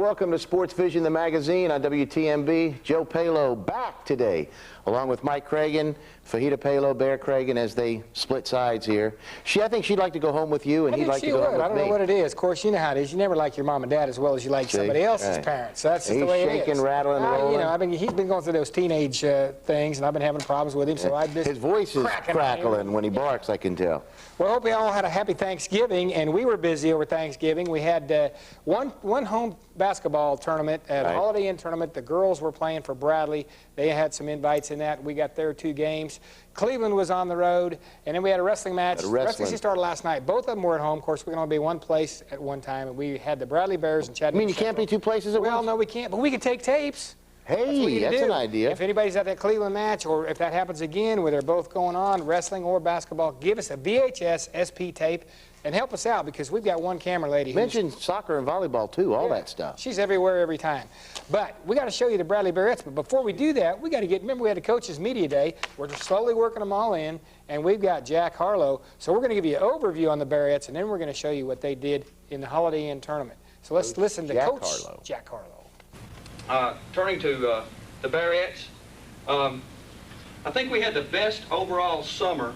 welcome to SportsVision, the magazine on WTMB. Joe Palo back today, along with Mike Cragen, Fajita Palo, Bear Cragen, as they split sides here. I think she'd like to go home with you, and he'd like to go home with me. I don't know what it is. Of course, you know how it is. You never like your mom and dad as well as you like somebody else's parents. So that's just the way it is. He's shaking, rattling, rolling. You know, he's been going through those teenage things, and I've been having problems with him. So I just his voice is crackling when he barks, I can tell. Well, I hope you all had a happy Thanksgiving, and we were busy over Thanksgiving. We had one home basketball tournament, a Holiday Inn tournament. The girls were playing for Bradley. They had some invites in that. We got their 2 games. Cleveland was on the road, and then we had a wrestling match. Wrestling started last night. Both of them were at home. Of course, we can only be one place at one time, and we had the Bradley Bears and Chattanooga. You mean you can't be 2 places at once? Well, no, we can't, but we can take tapes. Hey, that's an idea. If anybody's at that Cleveland match, or if that happens again where they're both going on, wrestling or basketball, give us a VHS SP tape and help us out, because we've got one camera lady. Mention soccer and volleyball, too, all that stuff. She's everywhere, every time. But we got to show you the Bradley Bearettes. But before we do that, we got to remember we had a Coaches Media Day. We're slowly working them all in, and we've got Jack Harlow. So we're going to give you an overview on the Bearettes, and then we're going to show you what they did in the Holiday Inn tournament. So let's listen to Coach Jack Harlow. Turning to the Bearettes, I think we had the best overall summer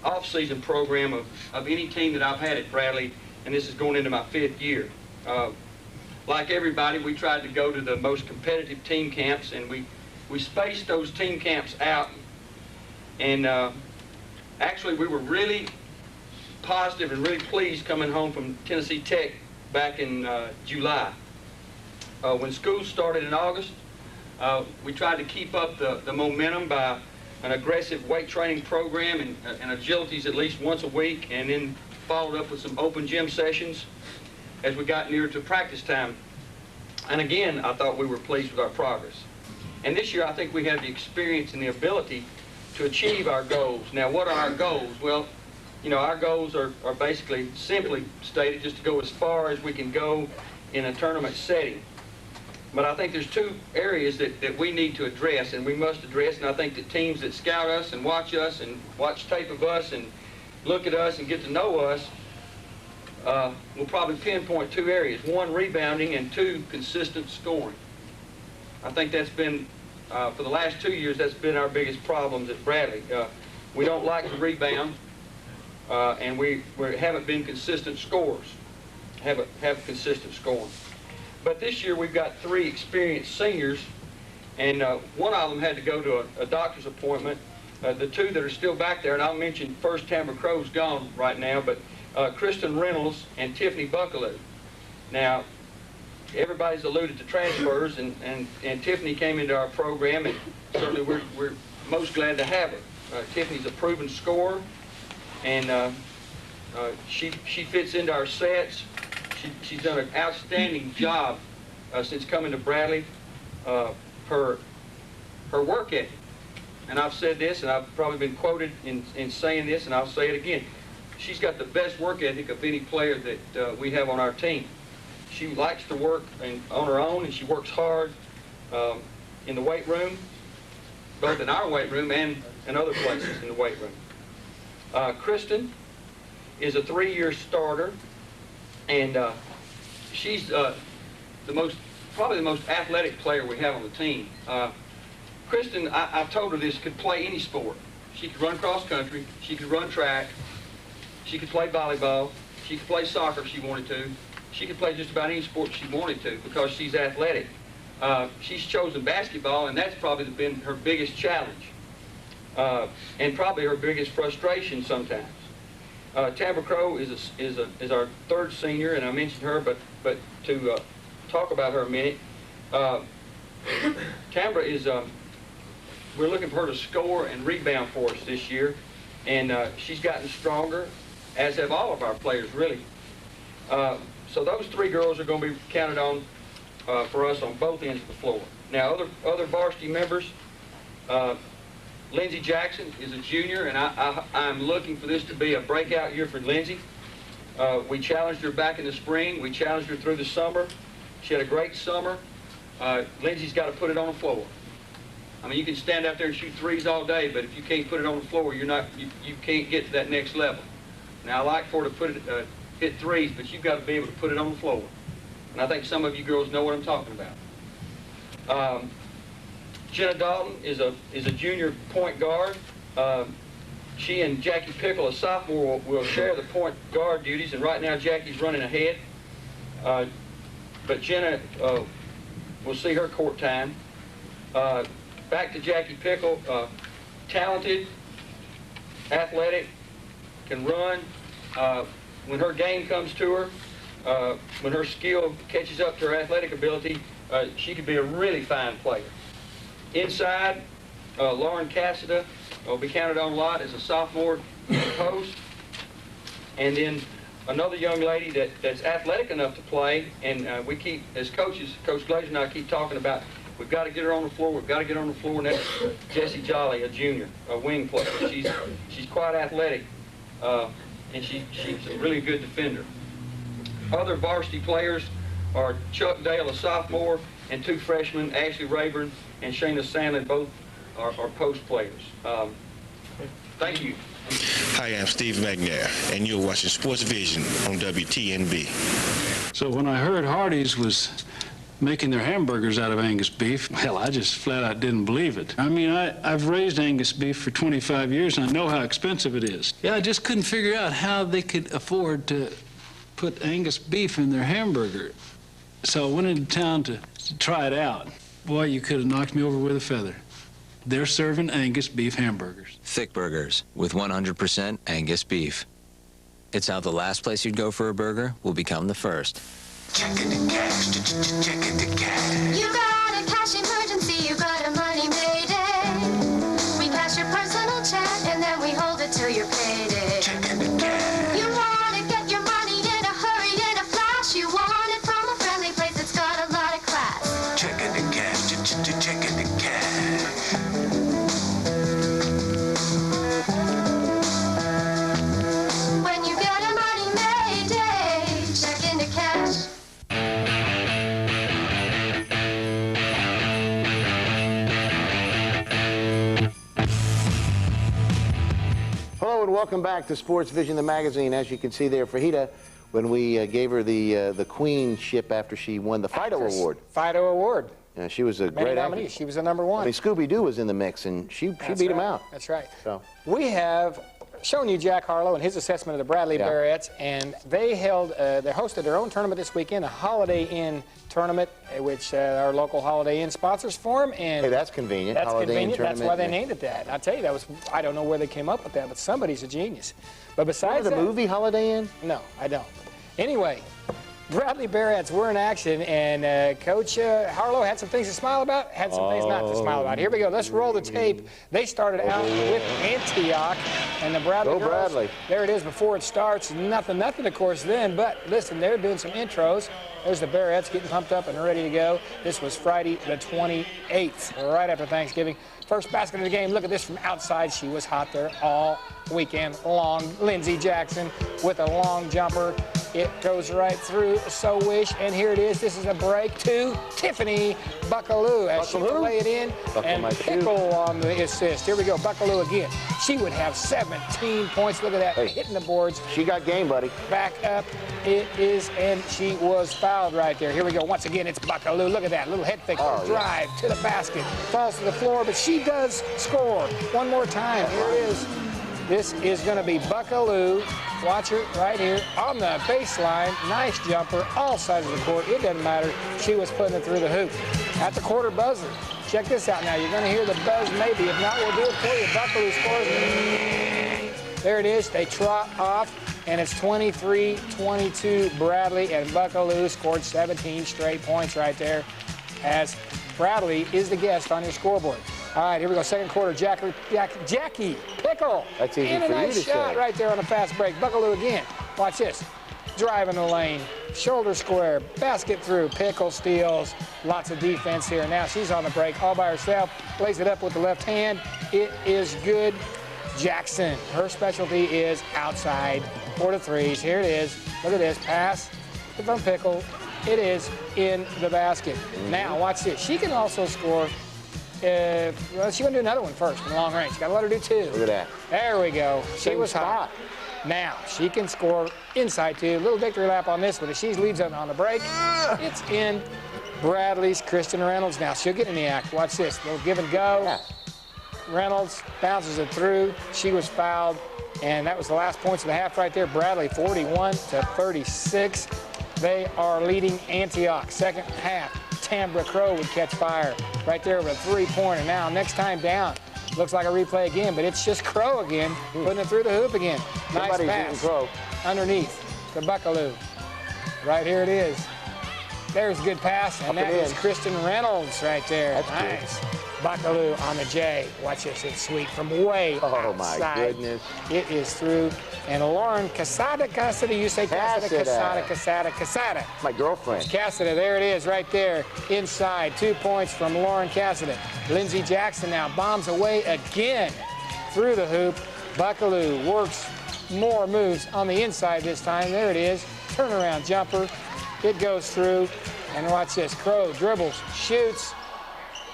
off-season program of any team that I've had at Bradley, and this is going into my 5th year. Like everybody, we tried to go to the most competitive team camps, and we spaced those team camps out, and actually we were really positive and really pleased coming home from Tennessee Tech back in July. When school started in August, we tried to keep up the momentum by an aggressive weight training program and agilities at least once a week, and then followed up with some open gym sessions as we got near to practice time. And again, I thought we were pleased with our progress. And this year, I think we had the experience and the ability to achieve our goals. Now, what are our goals? Well, you know, our goals are basically simply stated just to go as far as we can go in a tournament setting. But I think there's 2 areas that we need to address, and we must address, and I think that teams that scout us and watch tape of us and look at us and get to know us will probably pinpoint 2 areas. 1, rebounding, and 2, consistent scoring. I think that's been, for the last 2 years, that's been our biggest problems at Bradley. We don't like to rebound, and we haven't been consistent scorers, have consistent scoring. But this year we've got 3 experienced seniors, and one of them had to go to a doctor's appointment. The 2 that are still back there, and I'll mention first, Tamara Crow's gone right now, but Kristen Reynolds and Tiffany Buckaloo. Now, everybody's alluded to transfers, and Tiffany came into our program, and certainly we're most glad to have her. Tiffany's a proven scorer, and she fits into our sets. She's done an outstanding job since coming to Bradley. Her work ethic, and I've said this, and I've probably been quoted in saying this, and I'll say it again. She's got the best work ethic of any player that we have on our team. She likes to work on her own, and she works hard in the weight room, both in our weight room and other places in the weight room. Kristen is a 3-year starter, and she's probably the most athletic player we have on the team. Kristen, I told her this, could play any sport. She could run cross country, she could run track, she could play volleyball, she could play soccer if she wanted to. She could play just about any sport she wanted to because she's athletic. She's chosen basketball, and that's probably been her biggest challenge, and probably her biggest frustration sometimes. Tamara Crow is our 3rd senior, and I mentioned her, but to talk about her a minute, Tamara is, we're looking for her to score and rebound for us this year, and she's gotten stronger, as have all of our players, really. So those 3 girls are going to be counted on for us on both ends of the floor. Now, other varsity members, Lindsey Jackson is a junior, and I'm looking for this to be a breakout year for Lindsey. We challenged her back in the spring. We challenged her through the summer. She had a great summer. Lindsey's got to put it on the floor. I mean, you can stand out there and shoot 3s all day, but if you can't put it on the floor, you can't get to that next level. Now, I like for her to hit 3s, but you've got to be able to put it on the floor. and I think some of you girls know what I'm talking about. Jenna Dalton is a junior point guard. She and Jackie Pickle, a sophomore, will share the point guard duties, and right now Jackie's running ahead. But Jenna will see her court time. Back to Jackie Pickle, talented, athletic, can run. When her game comes to her, when her skill catches up to her athletic ability, she could be a really fine player. Inside, Lauren Cassida will be counted on a lot as a sophomore in the post. And then another young lady that's athletic enough to play, and we keep, as coaches, Coach Glazer and I keep talking about, we've got to get her on the floor, we've got to get her on the floor, and that's Jessie Jolly, a junior, a wing player. She's quite athletic, and she's a really good defender. Other varsity players are Chuck Dale, a sophomore, and 2 freshmen, Ashley Rayburn and Shayna Sandlin, both are post players. Thank you. Hi, I'm Steve McNair, and you're watching SportsVision on WTNB. So when I heard Hardee's was making their hamburgers out of Angus beef, well, I just flat out didn't believe it. I mean, I've raised Angus beef for 25 years, and I know how expensive it is. Yeah, I just couldn't figure out how they could afford to put Angus beef in their hamburger. So I went into town to try it out. Boy, you could have knocked me over with a feather. They're serving Angus beef hamburgers. Thick burgers with 100% Angus beef. It's how the last place you'd go for a burger will become the first. Checking the cash, checking the cash. You got a cash emergency, you got a money mayday. We cash your personal check and then we hold it till your payday. Checking the cash. You want to get your money in a hurry, in a flash. You want it from a friendly place that's got a lot of class. Checking the cash, checking the cash. When you get a money mayday, checking the cash. Hello and welcome back to SportsVision, the magazine. As you can see there, Fajita, when we gave her the queenship after she won the Fido Award. Fido Award. Yeah, she was a Many great nominees. actress. She was the #1. I mean, Scooby-Doo was in the mix, and she beat him out. That's right. So. We have shown you Jack Harlow and his assessment of the Bradley Barrettes, and they hosted their own tournament this weekend, a Holiday Inn tournament, which our local Holiday Inn sponsors for them. And Hey, that's convenient. That's Holiday Inn convenient. That's tournament. why they named it that. I tell you, I don't know where they came up with that, but somebody's a genius. But besides Remember the that, movie Holiday Inn? No, I don't. Anyway, Bradley Barrettes were in action, and Coach Harlow had some things to smile about, had some things not to smile about. Here we go. Let's roll the tape. They started out with Antioch, and the Bradley girls. Bradley. There it is before it starts. Nothing, of course, then. But listen, they're doing some intros. There's the Barrettes getting pumped up and ready to go. This was Friday the 28th, right after Thanksgiving. First basket of the game. Look at this from outside. She was hot there all weekend long. Lindsey Jackson with a long jumper. It goes right through So Wish, and here it is. This is a break to Tiffany Buckaloo as she will lay it in, and Pickle on the assist. Here we go, Buckaloo again. She would have 17 points. Look at that, hitting the boards. She got game, buddy. Back up it is, and she was fouled right there. Here we go. Once again, it's Buckaloo. Look at that little head fake, drive to the basket, falls to the floor, but she does score. One more time. Here it is. This is going to be Buckaloo. Watch her right here on the baseline. Nice jumper, all sides of the court. It doesn't matter. She was putting it through the hoop. At the quarter buzzer. Check this out now. You're going to hear the buzz maybe. If not, we'll do it for you. Buckaloo scores. There it is. They trot off, and it's 23-22 Bradley, and Buckaloo scored 17 straight points right there as Bradley is the guest on your scoreboard. All right, here we go. Second quarter. Jackie Pickle. That's easy and a for you nice to shot say. right there on a fast break. Buckaloo again. Watch this. Driving the lane. Shoulder square. Basket through. Pickle steals. Lots of defense here. Now she's on the break all by herself. Lays it up with the left hand. It is good. Jackson. Her specialty is outside for the threes. Here it is. Look at this. Pass from Pickle. It is in the basket. Now watch this. She can also score. Well, she want to do another one first in long range. Got to let her do 2. Look at that. There we go. She Same was spot. hot. Now, she can score inside, too. Little victory lap on this one. If she leaves it on the break, it's in Bradley's Kristen Reynolds. Now, she'll get in the act. Watch this. Little give and go. Reynolds bounces it through. She was fouled, and that was the last points of the half right there. Bradley 41-36. They are leading Antioch. Second half, Tambra Crow would catch fire right there with a three-pointer. Now, next time down, looks like a replay again, but it's just Crow again, putting it through the hoop again. Nice Somebody's pass eating Crow. underneath the Buckaloo. Right here it is. There's a good pass, and that is Kristen Reynolds right there. That's nice. Buckaloo on the J. Watch this, it's sweet from way outside. Oh, my goodness. It is through. And Lauren Casada, you say Casada. My girlfriend. Cassida, there it is right there inside. 2 points from Lauren Cassida. Lindsey Jackson now bombs away again through the hoop. Buckaloo works more moves on the inside this time. There it is. Turnaround jumper. It goes through. And watch this. Crow dribbles, shoots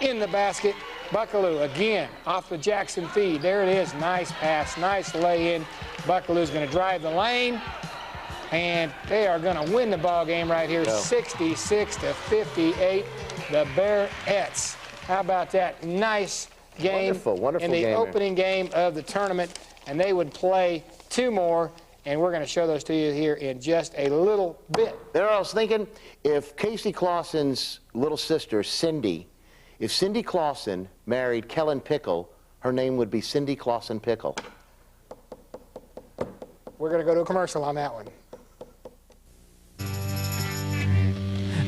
in the basket. Buckaloo again off the Jackson feed. There it is. Nice pass, nice lay-in. Buckaloo's going to drive the lane, and they are going to win the ball game right here, 66-58. The Bearettes. How about that? Nice game wonderful in the game opening game of the tournament, and they would play 2 more, and we're going to show those to you here in just a little bit. There, I was thinking, if Casey Clausen's little sister, Cindy, if Cindy Clausen married Kellen Pickle, her name would be Cindy Clausen Pickle. We're going to go to a commercial on that one.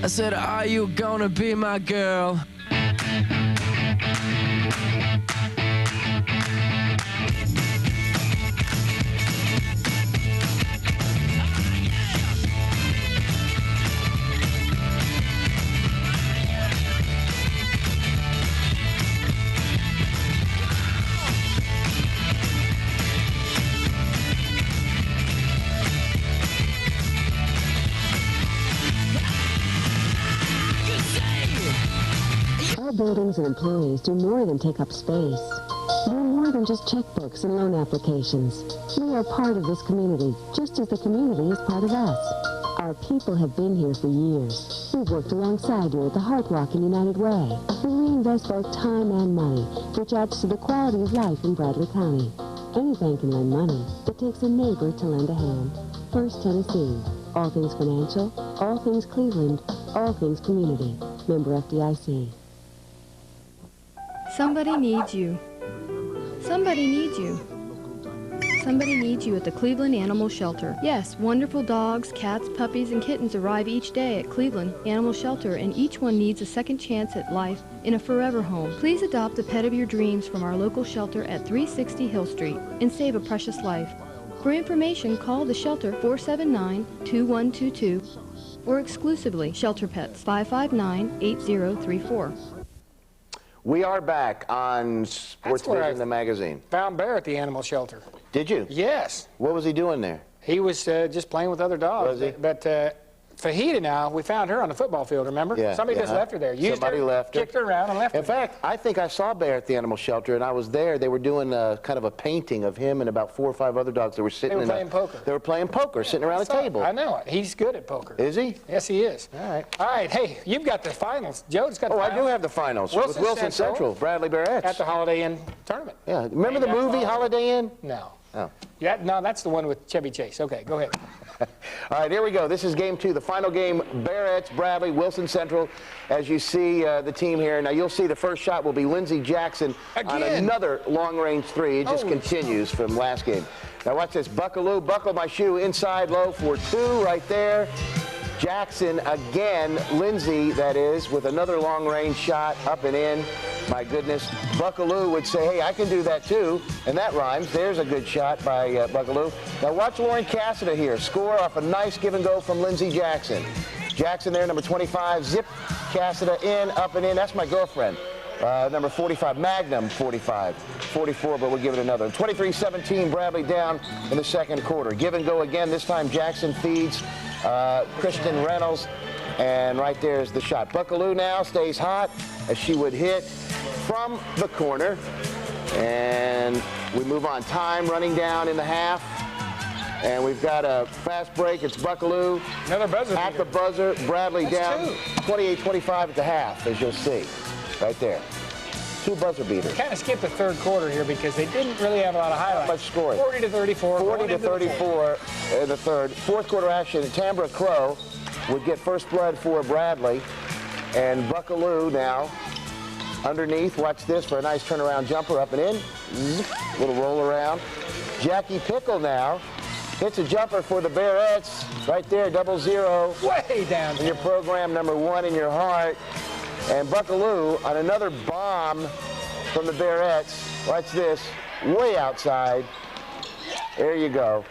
I said, are you gonna be my girl? Our buildings and employees do more than take up space. We're more than just checkbooks and loan applications. We are part of this community, just as the community is part of us. Our people have been here for years. We've worked alongside you at the Heart Rock and United Way. We reinvest both time and money, which adds to the quality of life in Bradley County. Any bank can lend money. It takes a neighbor to lend a hand. First Tennessee. All things financial, all things Cleveland, all things community. Member FDIC. Somebody needs you. Somebody needs you. Somebody needs you at the Cleveland Animal Shelter. Yes, wonderful dogs, cats, puppies, and kittens arrive each day at Cleveland Animal Shelter, and each one needs a second chance at life in a forever home. Please adopt the pet of your dreams from our local shelter at 360 Hill Street and save a precious life. For information, call the shelter 479-2122 or exclusively Shelter Pets 559-8034. We are back on SportsVision, the magazine. Found Bear at the animal shelter. Did you? Yes. What was he doing there? He was just playing with other dogs. Was he? But Fajita now, we found her on the football field, remember? Yeah. Somebody just left her there. Somebody left her. Kicked her around and left her. In fact, I think I saw Bear at the animal shelter, and I was there. They were doing kind of a painting of him and about 4 or 5 other dogs that were sitting They were playing poker. They were playing poker, sitting around a table. I know it. He's good at poker. Is he? Yes, he is. All right. All right. Hey, you've got the finals. Joe's got the finals. I do have the finals with Wilson Central, Bradley Bearettes. At the Holiday Inn tournament. Yeah. Remember the movie Holiday Inn? No. Oh. Yeah, no, that's the one with Chevy Chase. Okay, go ahead. All right, here we go. This is game 2, the final game. Bearettes, Bradley, Wilson Central. As you see the team here, now you'll see the first shot will be Lindsey Jackson on another long-range 3. It just continues from last game. Now watch this. Buckaloo, buckle my shoe inside low for 2 right there. Jackson again, Lindsey that is, with another long-range shot up and in. My goodness, Buckaloo would say, hey, I can do that too, and that rhymes. There's a good shot by Buckaloo. Now watch Lauren Cassida here, score off a nice give and go from Lindsey Jackson. Jackson there, number 25, zip Cassida in, up and in. That's my girlfriend. Number 45, Magnum 45, 44, but we'll give it another. 23-17, Bradley down in the second quarter. Give and go again. This time Jackson feeds Kristen Reynolds, and right there is the shot. Buckaloo now stays hot as she would hit from the corner, and we move on. Time running down in the half. And we've got a fast break. It's Buckaloo. Another buzzer at beater. the buzzer. Bradley That's down 28-25 at the half, as you'll see. Right there. 2 buzzer beaters. Kind of skipped the third quarter here because they didn't really have a lot of highlights. Not much scoring. 40-34. 40-34 in the third. Fourth quarter action. Tambra Crow would get first blood for Bradley. And Buckaloo now underneath. Watch this for a nice turnaround jumper up and in. Little roll around. Jackie Pickle now hits a jumper for the Bearettes. Right there, 0-0. Way down in your program, number 1 in your heart. And Buckaloo on another bomb from the Bearettes. Watch this, way outside. There you go.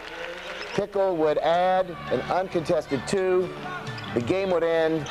Pickle would add an uncontested 2. The game would end.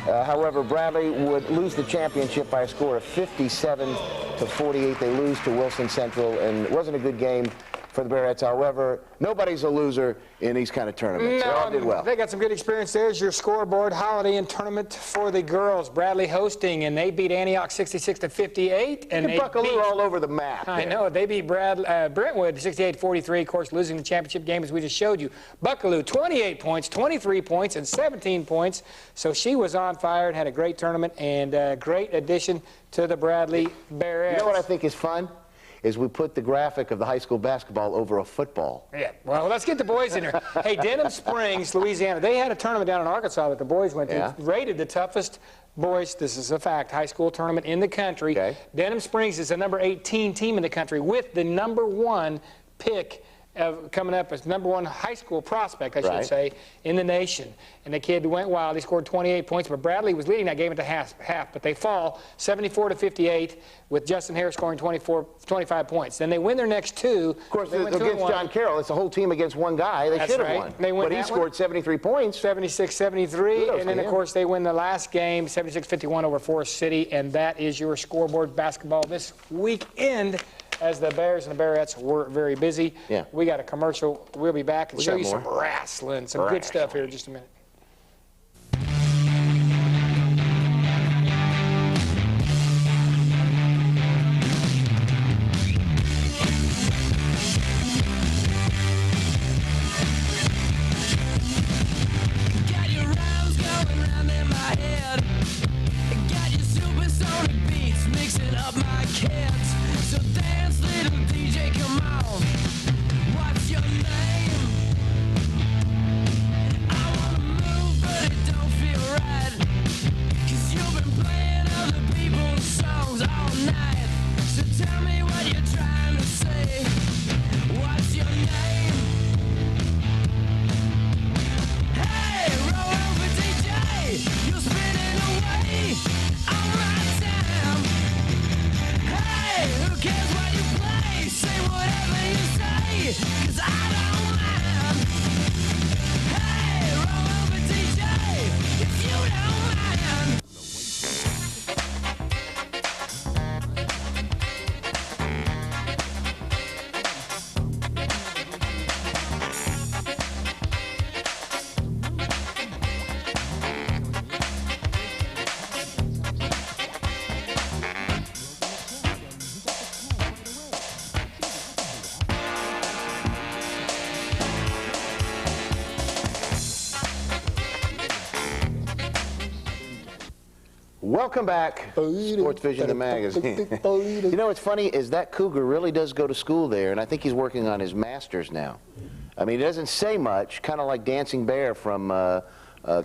However, Bradley would lose the championship by a score of 57-48. They lose to Wilson Central, and it wasn't a good game for the Bearettes. However, nobody's a loser in these kind of tournaments. They all did well. They got some good experience. There's your scoreboard. Holiday and tournament for the girls. Bradley hosting, and they beat Antioch 66-58. And they Buckaloo all over the map. I know. They beat Brentwood 68-43, of course, losing the championship game as we just showed you. Buckaloo, 28 points, 23 points, and 17 points. So she was on fire and had a great tournament and a great addition to the Bradley Bearettes. You know what I think is fun? Is we put the graphic of the high school basketball over a football. Yeah, well, let's get the boys in here. Hey, Denham Springs, Louisiana, they had a tournament down in Arkansas that the boys went to. Rated the toughest boys, this is a fact, high school tournament in the country. Okay. Denham Springs is the number 18 team in the country with the number 1 pick coming up as number 1 high school prospect, I should say, in the nation. And the kid went wild. He scored 28 points, but Bradley was leading that game at the half. But they fall 74-58 with Justin Harris scoring 25 points. Then they win their next 2. Of course, against John Carroll, it's a whole team against one guy. They should have won. They win but he scored 73 points. 76-73. And then, of course, they win the last game, 76-51 over Forest City. And that is your scoreboard basketball this weekend, as the Bears and the Bearettes were very busy. Yeah. We got a commercial. We'll be back and show you some wrestling, some good stuff here in just a minute. Got your rhymes going round in my head. Got your supersonic beats mixing up my kids. So dance, little DJ, come on. What's your name? I wanna move, but it don't feel right. 'Cause you've been playing other people's songs all night. So tell me what you're trying to say. What's your name? Hey, roll over, DJ. You're spinning away all my time. Hey, who cares what you play? Say whatever you say, 'cause I don't mind. Hey, roll over, DJ, if you don't mind. Welcome back, SportsVision, the magazine. You know what's funny is that Cougar really does go to school there, and I think he's working on his master's now. I mean, he doesn't say much, kind of like Dancing Bear from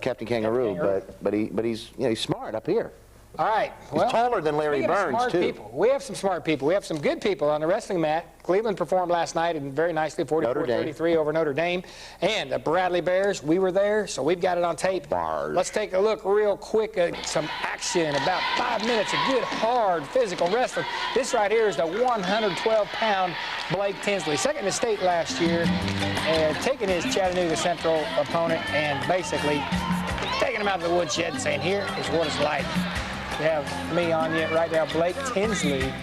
Captain Kangaroo, but he's he's smart up here. All right. He's taller than Larry Burns, too. People. We have some smart people. We have some good people on the wrestling mat. Cleveland performed last night and very nicely, 44-33 over Notre Dame. And the Bradley Bears, we were there, so we've got it on tape. Let's take a look real quick at some action, about 5 minutes of good, hard, physical wrestling. This right here is the 112-pound Blake Tinsley, second in the state last year, and taking his Chattanooga Central opponent and basically taking him out of the woodshed and saying, here is what it's like. You have me on you right now, Blake Tinsley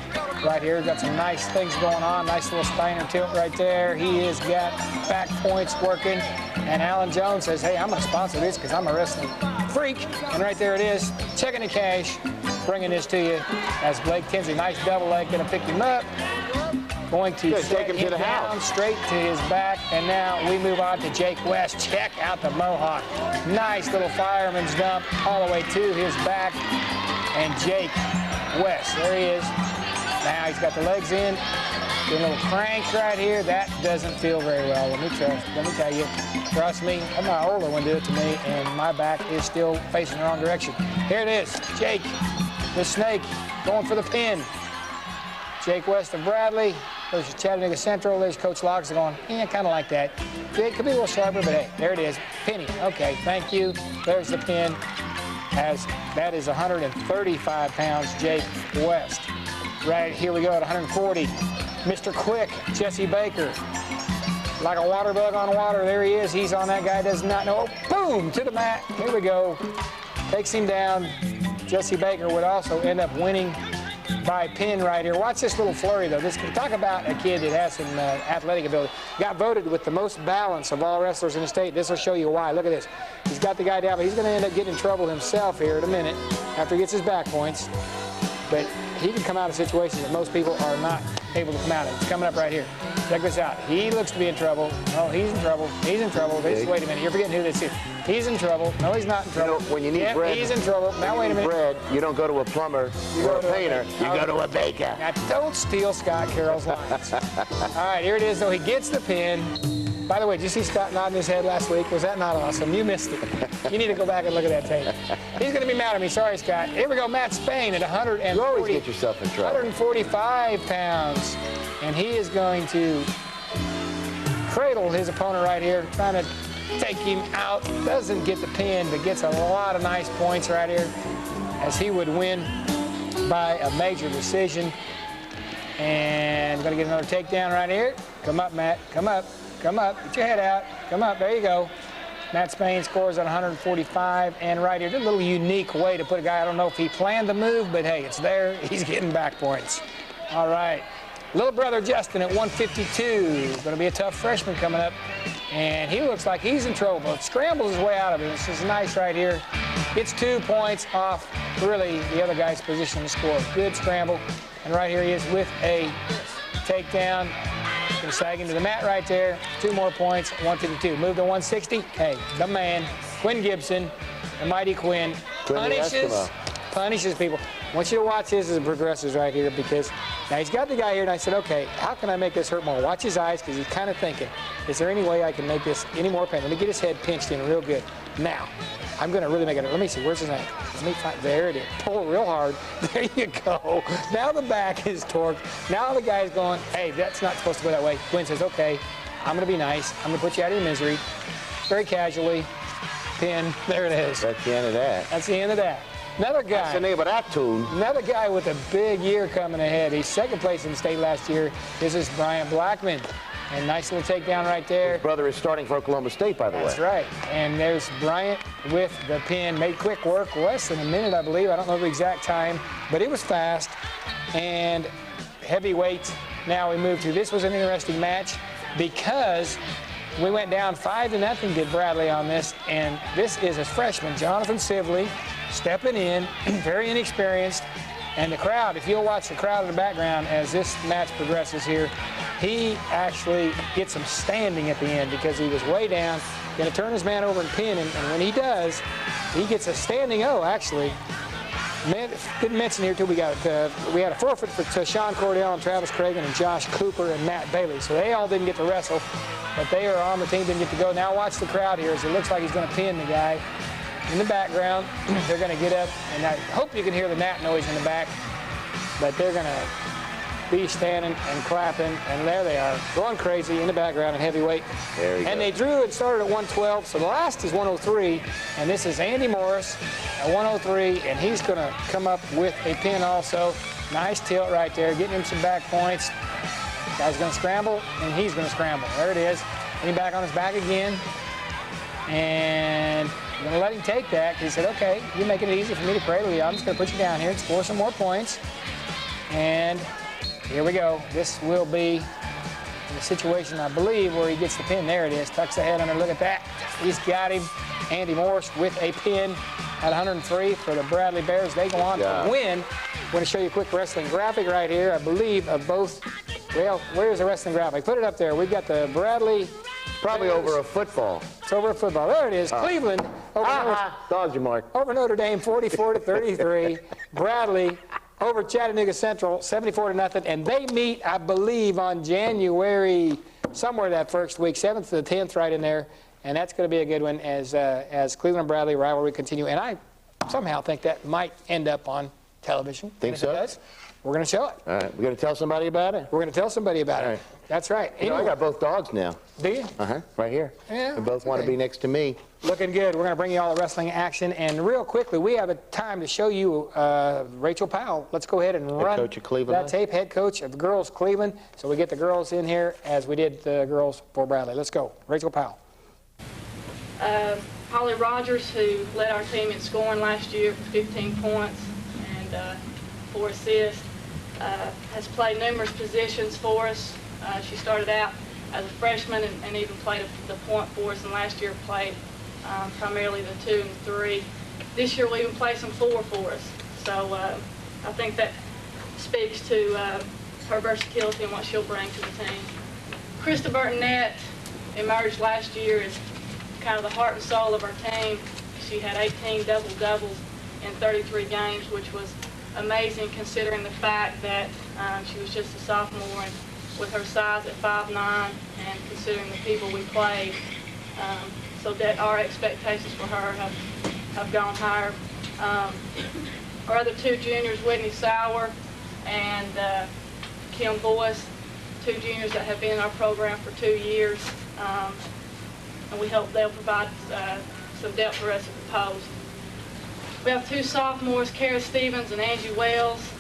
right here. Got some nice things going on. Nice little Steiner tilt right there. He has got back points working. And Alan Jones says, hey, I'm going to sponsor this because I'm a wrestling freak. And right there it is, checking the cash, bringing this to you as Blake Tinsley. Nice double leg, going to pick him up. going to take him to the down house. straight to his back. And now we move on to Jake West. Check out the mohawk. Nice little fireman's dump all the way to his back. And Jake West, there he is. Now he's got the legs in. Get a little crank right here. That doesn't feel very well. Let me tell you. Trust me, my older one did it to me, and my back is still facing the wrong direction. Here it is. Jake, the snake, going for the pin. Jake West of Bradley versus Chattanooga Central. There's Coach Loggs going, yeah, kind of like that. It could be a little sharper, but hey, there it is. Penny. Okay, thank you. There's the pin. As that is 135 pounds, Jake West. Right, here we go at 140. Mr. Quick, Jesse Baker. Like a water bug on water, there he is. He's on that guy, does not know. Boom, to the mat. Here we go. Takes him down. Jesse Baker would also end up winning by pin right here. Watch this little flurry, though. Talk about a kid that has some athletic ability. Got voted with the most balance of all wrestlers in the state. This will show you why. Look at this. He's got the guy down, but he's going to end up getting in trouble himself here in a minute after he gets his back points. But he can come out of situations that most people are not able to come out of. It's coming up right here. Check this out. He looks to be in trouble. No, he's in trouble. He's in trouble. Wait a minute. You're forgetting who this is. He's in trouble. No, he's not in trouble. When you need bread, he's in trouble. Now, wait a minute. Bread, you don't go to a plumber or a painter. You go to a baker. Now, don't steal Scott Carroll's lines. All right, here it is, though. He gets the pin. By the way, did you see Scott nodding his head last week? Was that not awesome? You missed it. You need to go back and look at that tape. He's going to be mad at me. Sorry, Scott. Here we go. Matt Spain at 140. You always get yourself in trouble. 145 pounds. And he is going to cradle his opponent right here, trying to take him out. Doesn't get the pin, but gets a lot of nice points right here as he would win by a major decision. And going to get another takedown right here. Come up, Matt. Come up. Come up. Get your head out. Come up. There you go. Matt Spain scores on 145. And right here, a little unique way to put a guy. I don't know if he planned the move, but hey, it's there. He's getting back points. All right. Little brother Justin at 152. Going to be a tough freshman coming up. And he looks like he's in trouble. But scrambles his way out of it. This is nice right here. Gets 2 points off, really, the other guy's position to score. Good scramble. And right here he is with a takedown. Going to sag him to the mat right there. 2 more points, 152. Move to 160. Hey, the man, Quinn Gibson, the mighty Quinn, punishes people. I want you to watch this as it progresses right here, because now he's got the guy here, and I said, okay, how can I make this hurt more? Watch his eyes, because he's kind of thinking, is there any way I can make this any more pain? Let me get his head pinched in real good. Now, I'm going to really make it. Let me see. Where's his neck? Let me find. There it is. Pull real hard. There you go. Now the back is torqued. Now the guy's going, hey, that's not supposed to go that way. Quinn says, okay, I'm going to be nice. I'm going to put you out of your misery. Very casually. Pin. There it is. That's the end of that. That's the end of that. Another guy. That's the name of that tune. Another guy with a big year coming ahead. He's second place in the state last year. This is Bryant Blackman. And nice little takedown right there. His brother is starting for Oklahoma State, by the way. That's right. And there's Bryant with the pin. Made quick work, less than a minute, I believe. I don't know the exact time, but it was fast. And heavyweight. Now we move to, this was an interesting match because we went down 5-0, did Bradley on this. And this is a freshman, Jonathan Sibley, stepping in, very inexperienced. And the crowd, if you'll watch the crowd in the background as this match progresses here, he actually gets him standing at the end because he was way down, going to turn his man over and pin him. And when he does, he gets a standing O, actually. Didn't mention here, too, we had a forfeit for Sean Cordell and Travis Cragen and Josh Cooper and Matt Bailey. So they all didn't get to wrestle, but they are on the team, didn't get to go. Now watch the crowd here as it looks like he's going to pin the guy. In the background, they're going to get up, and I hope you can hear the gnat noise in the back, but they're going to be standing and clapping, and there they are, going crazy in the background in heavyweight. There you go. And they drew it started at 112, so the last is 103, and this is Andy Morris at 103, and he's going to come up with a pin also. Nice tilt right there, getting him some back points. Guy's going to scramble, and he's going to scramble. There it is. Getting back on his back again, and I'm going to let him take that. He said, okay, you're making it easy for me to cradle you. I'm just going to put you down here and score some more points. And here we go. This will be the situation, I believe, where he gets the pin. There it is. Tucks the head under. Look at that. He's got him. Andy Morris with a pin at 103 for the Bradley Bears. They go on to win. I'm going to show you a quick wrestling graphic right here, I believe, of both Well, where's the wrestling graphic? Put it up there. We've got the Bradley. Probably over a football. It's over a football. There it is. Cleveland over Dodge your mark. over Notre Dame, 44-33. Bradley over Chattanooga Central, 74-0. And they meet, I believe, on January, somewhere that first week, 7th to the 10th, right in there. And that's going to be a good one as Cleveland and Bradley rivalry continue. And I somehow think that might end up on television. Think so? If it does, we're going to show it. All right. We're going to tell somebody about it? We're going to tell somebody about All it. right. That's right. You know, I got both dogs now. Do you? Right here. Yeah. They both want to be next to me. Looking good. We're going to bring you all the wrestling action. And real quickly, we have a time to show you Rachel Powell. Let's go ahead and run coach of Cleveland. that tape, head coach of the girls Cleveland. So we get the girls in here as we did the girls for Bradley. Let's go. Rachel Powell. Holly Rogers, who led our team in scoring last year for 15 points and 4 assists, has played numerous positions for us. She started out as a freshman and even played the point for us, and last year played primarily the 2 and 3. This year we even played some 4 for us. So I think that speaks to her versatility and what she'll bring to the team. Krista Burtonette emerged last year as kind of the heart and soul of our team. She had 18 double-doubles in 33 games, which was amazing considering the fact that she was just a sophomore, and with her size at 5'9", and considering the people we played, so that our expectations for her have gone higher. Our other 2 juniors, Whitney Sauer and Kim Boyce, 2 juniors that have been in our program for 2 years, and we hope they'll provide some depth for us at the post. We have 2 sophomores, Kara Stevens and Angie Wells.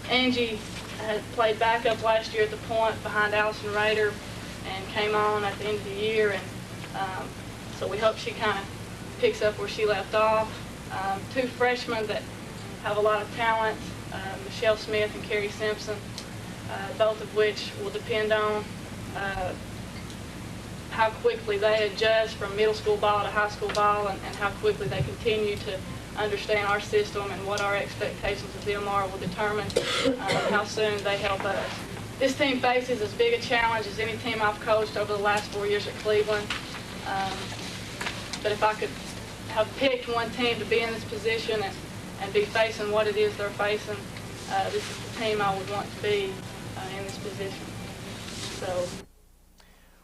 Angie had played backup last year at the point behind Allison Rader and came on at the end of the year, and so we hope she kind of picks up where she left off. 2 freshmen that have a lot of talent, Michelle Smith and Carrie Simpson, both of which will depend on how quickly they adjust from middle school ball to high school ball, and how quickly they continue to understand our system and what our expectations of them are will determine how soon they help us. This team faces as big a challenge as any team I've coached over the last 4 years at Cleveland. But if I could have picked one team to be in this position and be facing what it is they're facing, this is the team I would want to be in this position. So.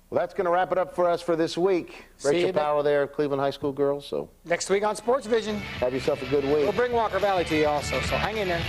Well, that's going to wrap it up for us for this week. Rachel Powell there, Cleveland High School girls. So next week on SportsVision. Have yourself a good week. We'll bring Walker Valley to you also, so hang in there.